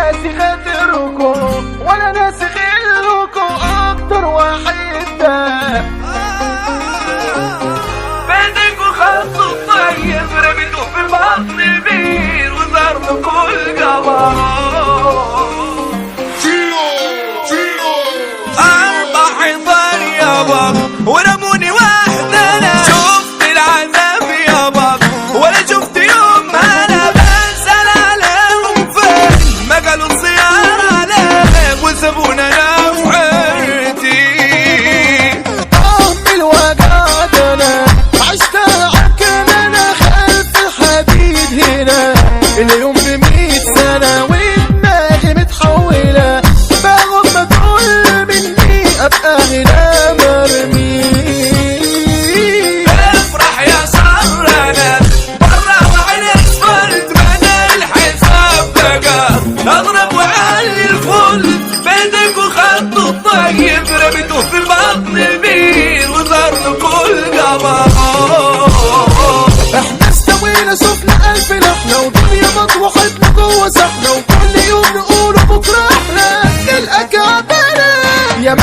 ناسي خاطركم ولا ناسي غيركم، اكتر واحد ده بدكوا خطوا الطيب رميتوه في بطن البير وزارته كل جبار. 4 حيطان يابا ورموني واحدة، انا شفت العذاب يابا ولا شفت يوم انا بسأل عليهم فين، ما قالوا الصيارة عليك وسابونا انا في حيرتي. من الوجع ده انا عشت عكن انا خلف الحديد هنا، اليوم ب100 سنة ودماغي متحولة، باخد ما تقول مني ابقى هنا مرمي. افرح يا سرانا برا وعلى اسفلت بدا الحساب بقى، اضرب وعلي الفل بدكوا خطوا الطيب رميتوه في بطن البير وزارته كل جبار. احنا استوينا شفنا 1000 لحنا ودنيا مطوحتنا جوه سحنا، وكل يوم نقوله بكره احنا نلقى كعبنا يا